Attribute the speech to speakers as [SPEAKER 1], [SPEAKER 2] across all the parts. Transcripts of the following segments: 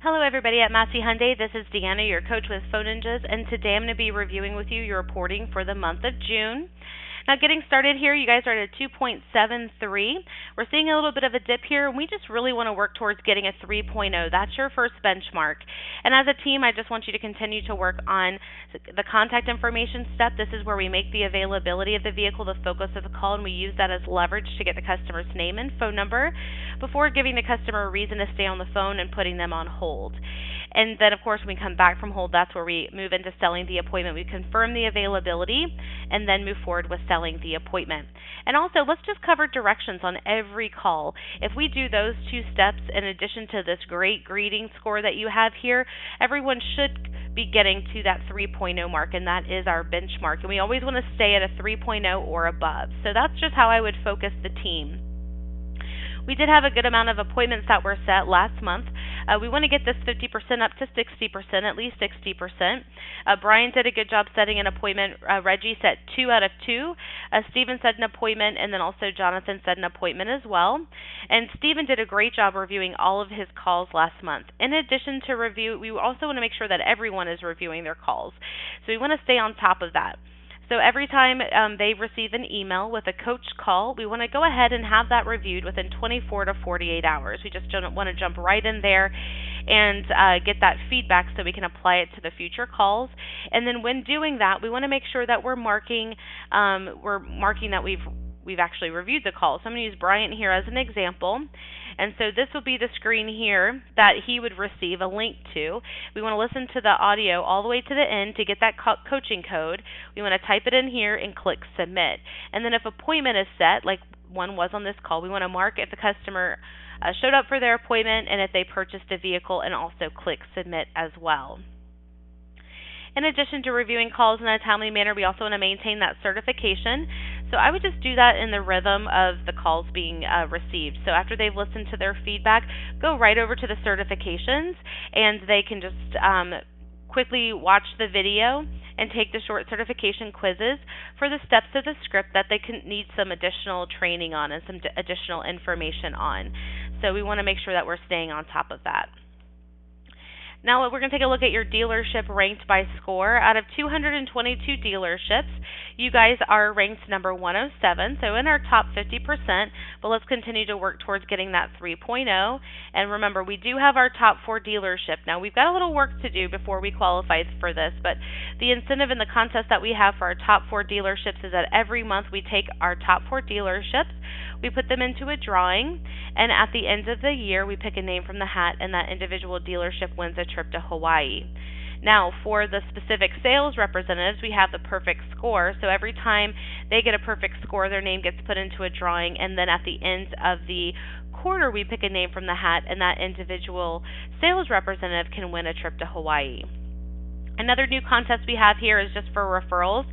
[SPEAKER 1] Hello everybody at Massey Hyundai. This is Deanna, your coach with Phone Ninjas, and today I'm going to be reviewing with you your reporting for the month of June. Now getting started here, you guys are at a 2.73. We're seeing a little bit of a dip here, and we just really want to work towards getting a 3.0. That's your first benchmark. And as a team, I just want you to continue to work on the contact information step. This is where we make the availability of the vehicle the focus of the call, and we use that as leverage to get the customer's name and phone number before giving the customer a reason to stay on the phone and putting them on hold. And then, of course, when we come back from hold, that's where we move into selling the appointment. We confirm the availability and then move forward with selling the appointment. And also, let's just cover directions on every call. If we do those two steps in addition to this great greeting score that you have here, everyone should be getting to that 3.0 mark, and that is our benchmark. And we always want to stay at a 3.0 or above. So that's just how I would focus the team. We did have a good amount of appointments that were set last month. We want to get this 50% up to 60%, at least 60%. Brian did a good job setting an appointment. Reggie set 2 out of 2. Stephen set an appointment, and then also Jonathan set an appointment as well. And Stephen did a great job reviewing all of his calls last month. In addition to review, we also want to make sure that everyone is reviewing their calls. So we want to stay on top of that. So every time they receive an email with a coach call, we want to go ahead and have that reviewed within 24 to 48 hours. We just don't want to jump right in there and get that feedback so we can apply it to the future calls. And then when doing that, we want to make sure that we're marking that we've actually reviewed the call. So I'm going to use Bryant here as an example. And so this will be the screen here that he would receive a link to. We want to listen to the audio all the way to the end to get that coaching code. We want to type it in here and click submit. And then if appointment is set, like one was on this call, we want to mark if the customer showed up for their appointment and if they purchased a vehicle, and also click submit as well. In addition to reviewing calls in a timely manner, we also want to maintain that certification. So I would just do that in the rhythm of the calls being received. So after they've listened to their feedback, go right over to the certifications, and they can just quickly watch the video and take the short certification quizzes for the steps of the script that they can need some additional training on and some additional information on. So we want to make sure that we're staying on top of that. Now we're going to take a look at your dealership ranked by score. Out of 222 dealerships, you guys are ranked number 107, so in our top 50%, but let's continue to work towards getting that 3.0. And remember, we do have our top 4 dealership. Now we've got a little work to do before we qualify for this, but the incentive in the contest that we have for our top 4 dealerships is that every month we take our top 4 dealerships, we put them into a drawing, and at the end of the year, we pick a name from the hat, and that individual dealership wins a trip to Hawaii. Now, for the specific sales representatives, we have the perfect score. So every time they get a perfect score, their name gets put into a drawing, and then at the end of the quarter, we pick a name from the hat, and that individual sales representative can win a trip to Hawaii. Another new contest we have here is just for referrals.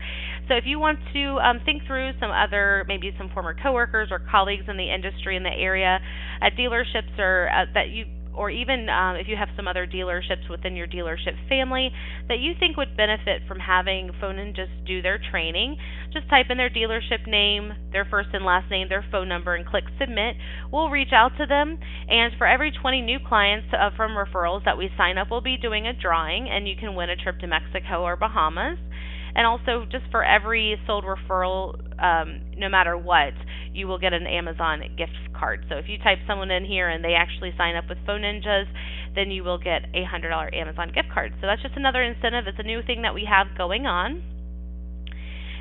[SPEAKER 1] So if you want to think through some other, maybe some former coworkers or colleagues in the industry in the area at dealerships, or even if you have some other dealerships within your dealership family that you think would benefit from having Phone Ninjas do their training, just type in their dealership name, their first and last name, their phone number, and click submit. We'll reach out to them, and for every 20 new clients from referrals that we sign up, we'll be doing a drawing, and you can win a trip to Mexico or Bahamas. And also, just for every sold referral, no matter what, you will get an Amazon gift card. So if you type someone in here and they actually sign up with Phone Ninjas, then you will get a $100 Amazon gift card. So that's just another incentive. It's a new thing that we have going on.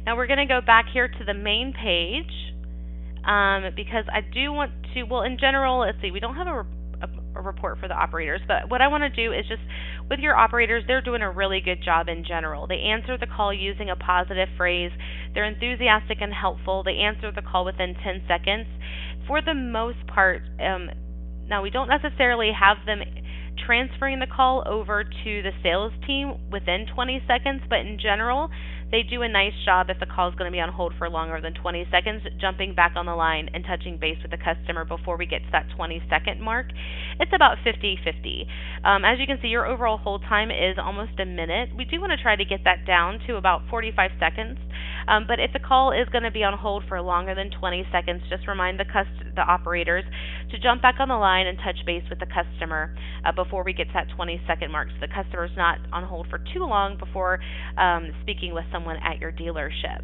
[SPEAKER 1] Now we're going to go back here to the main page because I do want to, well, in general, let's see, we don't have a report for the operators, but what I want to do is just, with your operators, they're doing a really good job in general. They answer the call using a positive phrase. They're enthusiastic and helpful. They answer the call within 10 seconds. For the most part, now we don't necessarily have them transferring the call over to the sales team within 20 seconds, but in general, they do a nice job if the call is going to be on hold for longer than 20 seconds, jumping back on the line and touching base with the customer before we get to that 20-second mark. It's about 50-50. As you can see, your overall hold time is almost a minute. We do want to try to get that down to about 45 seconds. But if the call is going to be on hold for longer than 20 seconds, just remind the operators to jump back on the line and touch base with the customer before we get to that 20-second mark, so the customer's not on hold for too long before speaking with someone at your dealership.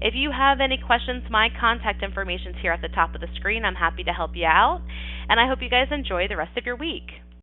[SPEAKER 1] If you have any questions, my contact information is here at the top of the screen. I'm happy to help you out, and I hope you guys enjoy the rest of your week.